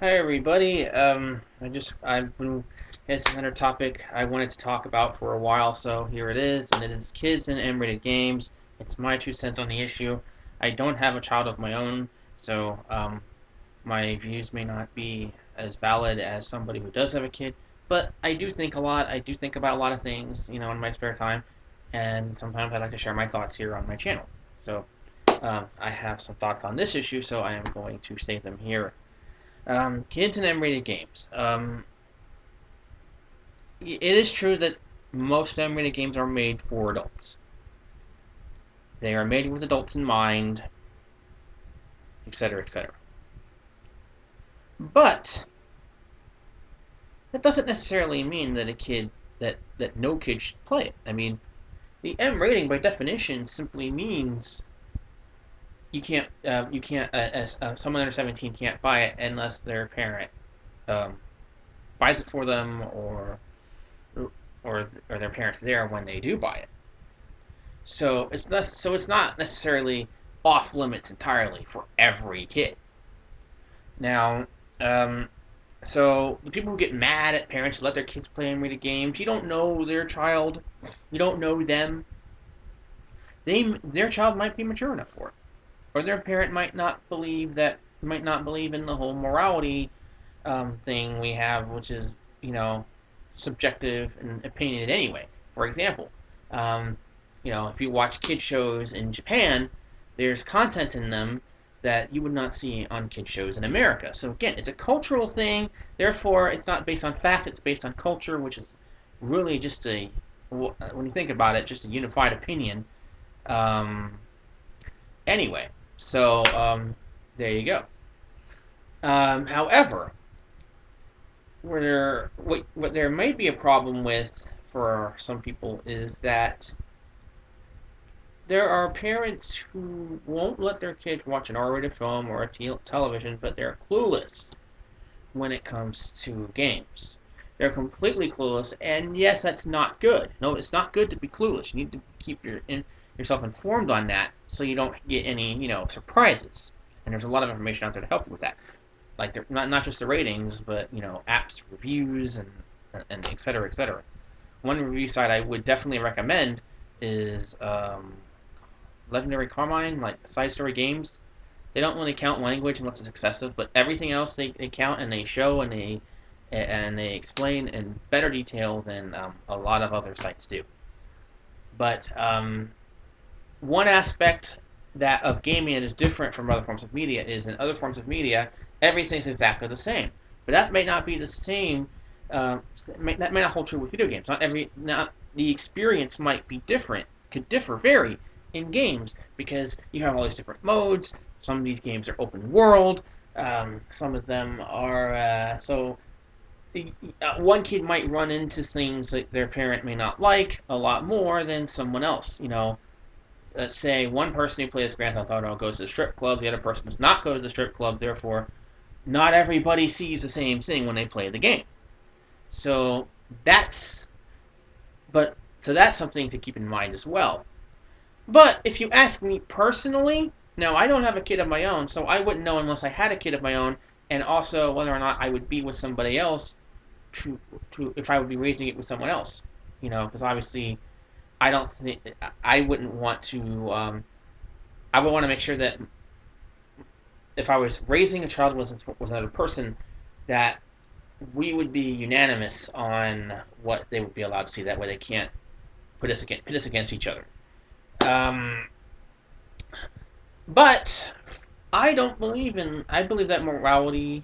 Hi everybody. I've been It's another topic I wanted to talk about for a while, so here it is, and it is kids and M-rated games. It's my 2 cents on the issue. I don't have a child of my own, so my views may not be as valid as somebody who does have a kid. But I do think a lot. I do think about a lot of things, in my spare time, and sometimes I like to share my thoughts here on my channel. So I have some thoughts on this issue, so I am going to say them here. Kids and M-rated games. It is true that most M-rated games are made for adults. They are made with adults in mind, etc., etc. But that doesn't necessarily mean that that no kid should play it. I mean, the M rating by definition simply means someone under 17 can't buy it unless their parent um, buys it for them, or their parents there when they do buy it. So it's not necessarily off limits entirely for every kid. Now, um, so the people who get mad at parents who let their kids play M-rated games, you don't know their child, you don't know them. Their child might be mature enough for it, or their parent might not believe in the whole morality thing we have, which is you know subjective and opinionated anyway. For example, um, if you watch kid shows in Japan, there's content in them that you would not see on kid shows in America. So again, it's a cultural thing. Therefore, it's not based on fact. It's based on culture, which is really just when you think about it, just a unified opinion. Um, anyway, so there you go. However, what there might be a problem with for some people is that there are parents who won't let their kids watch an R-rated film or television, but they're clueless when it comes to games. They're completely clueless, and yes, that's not good. No, it's not good to be clueless. You need to keep yourself informed on that so you don't get any, surprises. And there's a lot of information out there to help you with that. Like not just the ratings, but apps reviews and et cetera, et cetera. One review site I would definitely recommend is Legendary Carmine, like Side Story Games. They don't really count language unless it's excessive, but everything else they count and they show and they explain in better detail than a lot of other sites do. But one aspect that of gaming that is different from other forms of media is in other forms of media everything's exactly the same, but that may not be the same. That may not hold true with video games. Not the experience might be different, could vary in games because you have all these different modes. Some of these games are open world. Some of them are one kid might run into things that their parent may not like a lot more than someone else. Let's say one person who plays Grand Theft Auto goes to the strip club, the other person does not go to the strip club, therefore, not everybody sees the same thing when they play the game. So that's that's something to keep in mind as well. But if you ask me personally, now I don't have a kid of my own, so I wouldn't know unless I had a kid of my own, and also whether or not I would be with somebody else to if I would be raising it with someone else. Because obviously I don't think I wouldn't want to. I would want to make sure that if I was raising a child with another person, that we would be unanimous on what they would be allowed to see. That way, they can't pit us against each other. Um, but I don't believe in. I believe that morality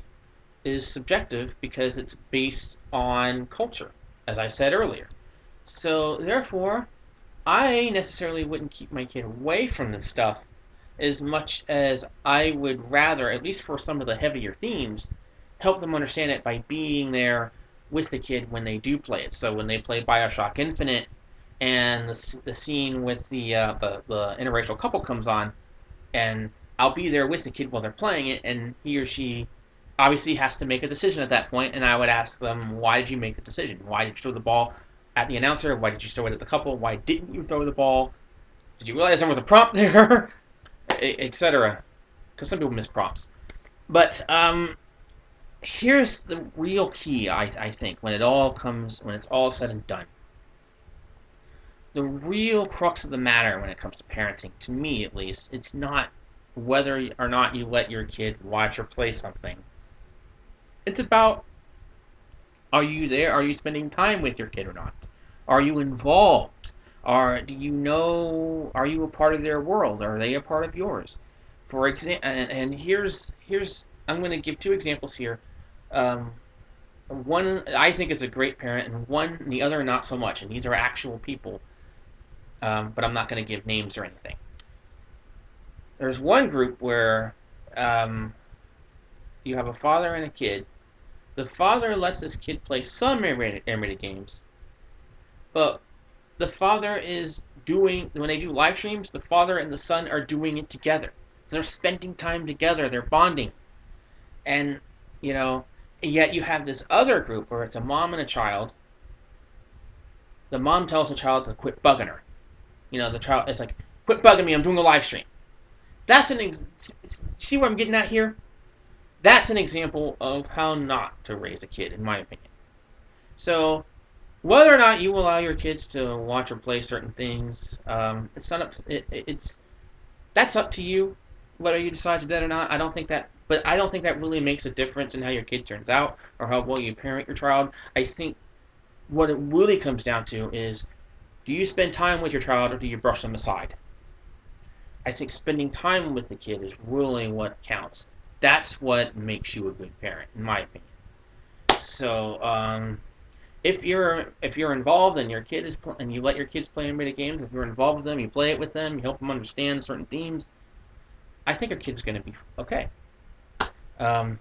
is subjective because it's based on culture, as I said earlier. So therefore, I necessarily wouldn't keep my kid away from this stuff as much as I would rather, at least for some of the heavier themes, help them understand it by being there with the kid when they do play it. So when they play Bioshock Infinite and the scene with the interracial couple comes on, and I'll be there with the kid while they're playing it, and he or she obviously has to make a decision at that point, and I would ask them, why did you make the decision? Why did you throw the ball at the announcer? Why did you throw it at the couple? Why didn't you throw the ball? Did you realize there was a prompt there? Etc. Because some people miss prompts. But Here's the real key, I think, when it's all said and done. The real crux of the matter when it comes to parenting, to me at least, it's not whether or not you let your kid watch or play something. It's about, are you there? Are you spending time with your kid or not? Are you involved? Do you know? Are you a part of their world? Are they a part of yours? For example, and here's I'm going to give two examples here. Um, One I think is a great parent, and the other not so much. And these are actual people, but I'm not going to give names or anything. There's one group where um, you have a father and a kid. The father lets his kid play some animated games, but the father is doing, when they do live streams, the father and the son are doing it together. They're spending time together. They're bonding, and you know, yet you have this other group where it's a mom and a child. The mom tells the child to quit bugging her. The child is like, "Quit bugging me. I'm doing a live stream." That's see where I'm getting at here. That's an example of how not to raise a kid, in my opinion. So whether or not you allow your kids to watch or play certain things, it's not up to, it's that's up to you. Whether you decide to do that or not, I don't think that really makes a difference in how your kid turns out or how well you parent your child. I think what it really comes down to is, do you spend time with your child or do you brush them aside? I think spending time with the kid is really what counts. That's what makes you a good parent, in my opinion. So, if you're involved and and you let your kids play animated games, if you're involved with them, you play it with them, you help them understand certain themes, I think your kid's going to be okay. Um,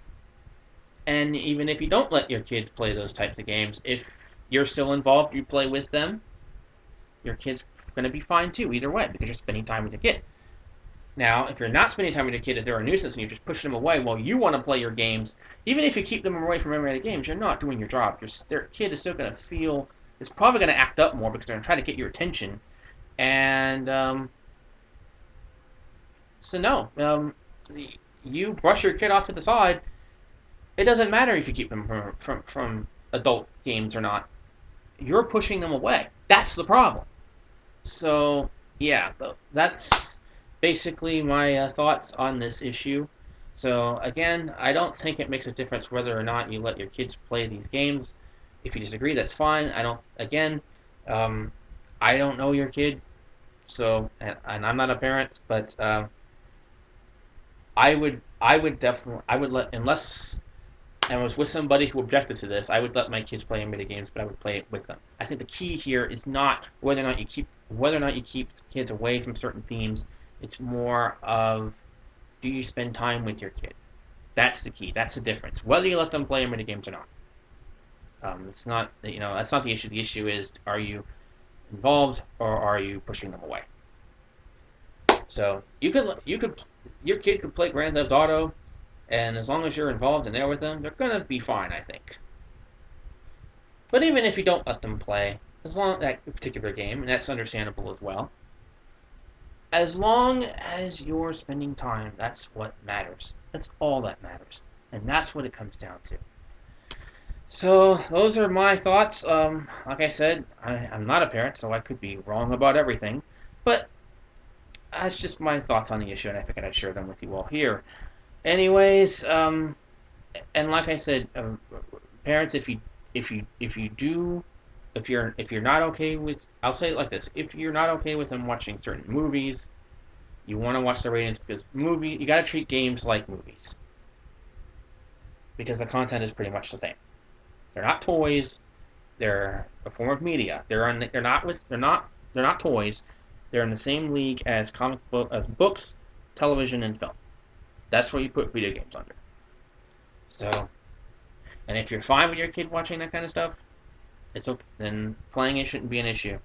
and even if you don't let your kids play those types of games, if you're still involved, you play with them, your kid's going to be fine too, either way, because you're spending time with your kid. Now, if you're not spending time with your kid, if they're a nuisance and you're just pushing them away while you want to play your games, even if you keep them away from animated games, you're not doing your job. Their kid is still going to feel, it's probably going to act up more because they're going to try to get your attention. And so, no, you brush your kid off to the side. It doesn't matter if you keep them from adult games or not. You're pushing them away. That's the problem. So, yeah, that's basically my thoughts on this issue. So, again, I don't think it makes a difference whether or not you let your kids play these games. If you disagree, that's fine. Um, I don't know your kid, so, and I'm not a parent, but I would definitely, I would let, unless I was with somebody who objected to this, I would let my kids play animated games, but I would play it with them. I think the key here is not whether or not you keep kids away from certain themes. It's more of, do you spend time with your kid? That's the key. That's the difference. Whether you let them play animated games or not. It's not, that's not the issue. The issue is, are you involved or are you pushing them away? So your kid could play Grand Theft Auto, and as long as you're involved and there with them, they're gonna be fine, I think. But even if you don't let them play, as long that particular game, and that's understandable as well, as long as you're spending time, that's what matters. That's all that matters, and that's what it comes down to. So those are my thoughts. Like I said, I'm not a parent, so I could be wrong about everything, but that's just my thoughts on the issue, and I figured I'd share them with you all here. Anyways, and like I said, parents, if you're not okay with, I'll say it like this: if you're not okay with them watching certain movies, you want to watch the ratings, because you got to treat games like movies, because the content is pretty much the same. They're not toys. They're a form of media. They're not toys. They're in the same league as as books, television, and film. That's what you put video games under. So, and if you're fine with your kid watching that kind of stuff, it's okay. Then playing it shouldn't be an issue.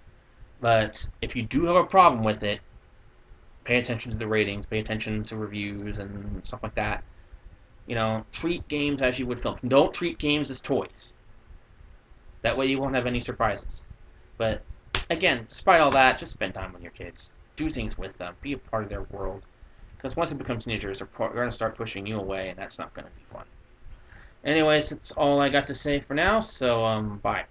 But if you do have a problem with it, pay attention to the ratings, pay attention to reviews and stuff like that. Treat games as you would film. Don't treat games as toys. That way you won't have any surprises. But again, despite all that, just spend time with your kids. Do things with them. Be a part of their world. Because once it becomes teenagers, they're going to start pushing you away, and that's not going to be fun. Anyways, that's all I got to say for now. So bye.